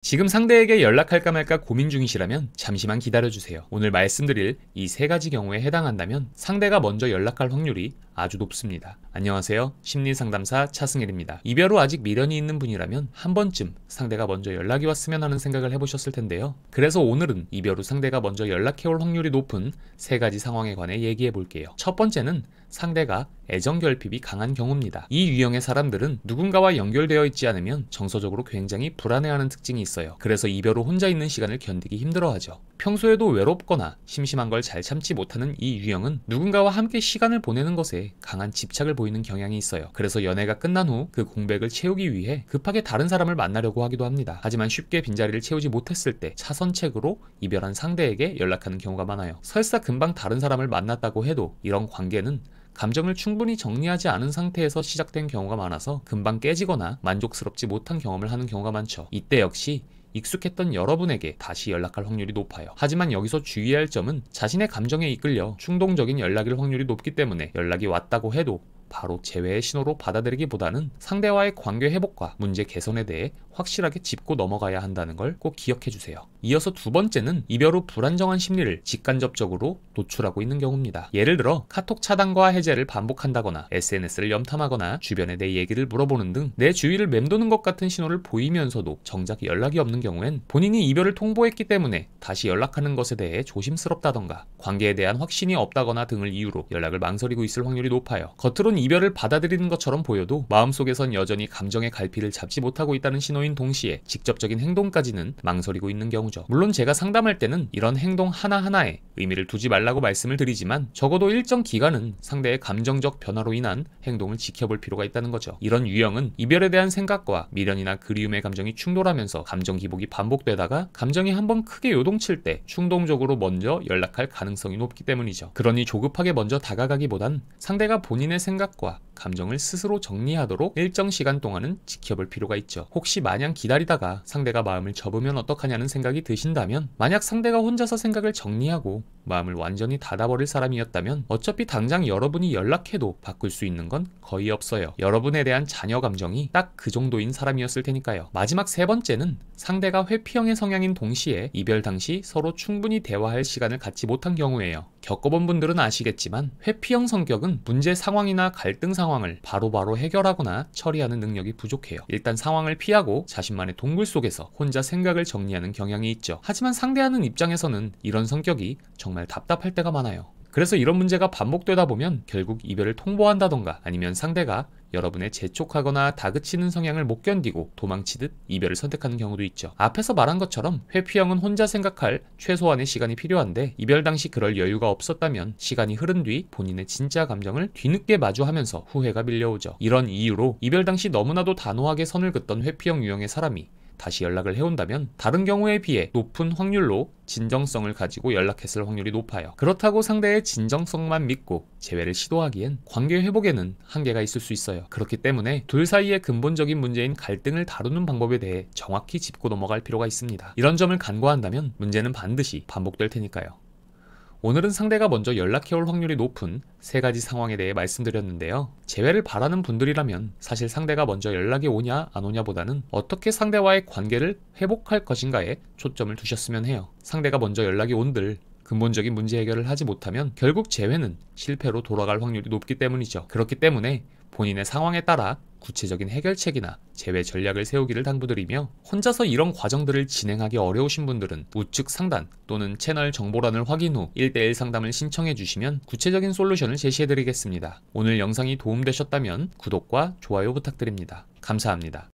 지금 상대에게 연락할까 말까 고민 중이시라면 잠시만 기다려주세요. 오늘 말씀드릴 이 세 가지 경우에 해당한다면 상대가 먼저 연락할 확률이 아주 높습니다. 안녕하세요. 심리상담사 차승일입니다. 이별 후 아직 미련이 있는 분이라면 한 번쯤 상대가 먼저 연락이 왔으면 하는 생각을 해보셨을 텐데요. 그래서 오늘은 이별 후 상대가 먼저 연락해올 확률이 높은 세 가지 상황에 관해 얘기해 볼게요. 첫 번째는 상대가 애정결핍이 강한 경우입니다. 이 유형의 사람들은 누군가와 연결되어 있지 않으면 정서적으로 굉장히 불안해하는 특징이 있어요. 그래서 이별 후 혼자 있는 시간을 견디기 힘들어하죠. 평소에도 외롭거나 심심한 걸 잘 참지 못하는 이 유형은 누군가와 함께 시간을 보내는 것에 강한 집착을 보이는 경향이 있어요. 그래서 연애가 끝난 후 그 공백을 채우기 위해 급하게 다른 사람을 만나려고 하기도 합니다. 하지만 쉽게 빈자리를 채우지 못했을 때 차선책으로 이별한 상대에게 연락하는 경우가 많아요. 설사 금방 다른 사람을 만났다고 해도 이런 관계는 감정을 충분히 정리하지 않은 상태에서 시작된 경우가 많아서 금방 깨지거나 만족스럽지 못한 경험을 하는 경우가 많죠. 이때 역시 익숙했던 여러분에게 다시 연락할 확률이 높아요. 하지만 여기서 주의해야 할 점은 자신의 감정에 이끌려 충동적인 연락일 확률이 높기 때문에 연락이 왔다고 해도 바로 재회의 신호로 받아들이기보다는 상대와의 관계 회복과 문제 개선에 대해 확실하게 짚고 넘어가야 한다는 걸 꼭 기억해 주세요. 이어서 두 번째는 이별 후 불안정한 심리를 직간접적으로 노출하고 있는 경우입니다. 예를 들어 카톡 차단과 해제를 반복한다거나 SNS를 염탐하거나 주변에 내 얘기를 물어보는 등 내 주위를 맴도는 것 같은 신호를 보이면서도 정작 연락이 없는 경우엔 본인이 이별을 통보했기 때문에 다시 연락하는 것에 대해 조심스럽다던가 관계에 대한 확신이 없다거나 등을 이유로 연락을 망설이고 있을 확률이 높아요. 겉으론 이별을 받아들이는 것처럼 보여도 마음속에선 여전히 감정의 갈피를 잡지 못하고 있다는 신호인 동시에 직접적인 행동까지는 망설이고 있는 경우죠. 물론 제가 상담할 때는 이런 행동 하나하나에 의미를 두지 말라고 말씀을 드리지만 적어도 일정 기간은 상대의 감정적 변화로 인한 행동을 지켜볼 필요가 있다는 거죠. 이런 유형은 이별에 대한 생각과 미련이나 그리움의 감정이 충돌하면서 감정 기복이 반복되다가 감정이 한번 크게 요동칠 때 충동적으로 먼저 연락할 가능성이 높기 때문이죠. 그러니 조급하게 먼저 다가가기보단 상대가 본인의 생각과 감정을 스스로 정리하도록 일정 시간 동안은 지켜볼 필요가 있죠. 혹시 마냥 기다리다가 상대가 마음을 접으면 어떡하냐는 생각이 드신다면, 만약 상대가 혼자서 생각을 정리하고 마음을 완전히 닫아버릴 사람이었다면 어차피 당장 여러분이 연락해도 바꿀 수 있는 건 거의 없어요. 여러분에 대한 잔여 감정이 딱 그 정도인 사람이었을 테니까요. 마지막 세 번째는 상대가 회피형의 성향인 동시에 이별 당시 서로 충분히 대화할 시간을 갖지 못한 경우예요. 겪어본 분들은 아시겠지만 회피형 성격은 문제 상황이나 갈등 상황을 바로바로 해결하거나 처리하는 능력이 부족해요. 일단 상황을 피하고 자신만의 동굴 속에서 혼자 생각을 정리하는 경향이 있죠. 하지만 상대하는 입장에서는 이런 성격이 정말 답답할 때가 많아요. 그래서 이런 문제가 반복되다 보면 결국 이별을 통보한다던가 아니면 상대가 여러분의 재촉하거나 다그치는 성향을 못 견디고 도망치듯 이별을 선택하는 경우도 있죠. 앞에서 말한 것처럼 회피형은 혼자 생각할 최소한의 시간이 필요한데 이별 당시 그럴 여유가 없었다면 시간이 흐른 뒤 본인의 진짜 감정을 뒤늦게 마주하면서 후회가 밀려오죠. 이런 이유로 이별 당시 너무나도 단호하게 선을 긋던 회피형 유형의 사람이 다시 연락을 해온다면 다른 경우에 비해 높은 확률로 진정성을 가지고 연락했을 확률이 높아요. 그렇다고 상대의 진정성만 믿고 재회를 시도하기엔 관계 회복에는 한계가 있을 수 있어요. 그렇기 때문에 둘 사이의 근본적인 문제인 갈등을 다루는 방법에 대해 정확히 짚고 넘어갈 필요가 있습니다. 이런 점을 간과한다면 문제는 반드시 반복될 테니까요. 오늘은 상대가 먼저 연락해올 확률이 높은 세 가지 상황에 대해 말씀드렸는데요. 재회를 바라는 분들이라면 사실 상대가 먼저 연락이 오냐 안 오냐보다는 어떻게 상대와의 관계를 회복할 것인가에 초점을 두셨으면 해요. 상대가 먼저 연락이 온들 근본적인 문제 해결을 하지 못하면 결국 재회는 실패로 돌아갈 확률이 높기 때문이죠. 그렇기 때문에 본인의 상황에 따라 구체적인 해결책이나 재회 전략을 세우기를 당부드리며, 혼자서 이런 과정들을 진행하기 어려우신 분들은 우측 상단 또는 채널 정보란을 확인 후 1대1 상담을 신청해 주시면 구체적인 솔루션을 제시해 드리겠습니다. 오늘 영상이 도움되셨다면 구독과 좋아요 부탁드립니다. 감사합니다.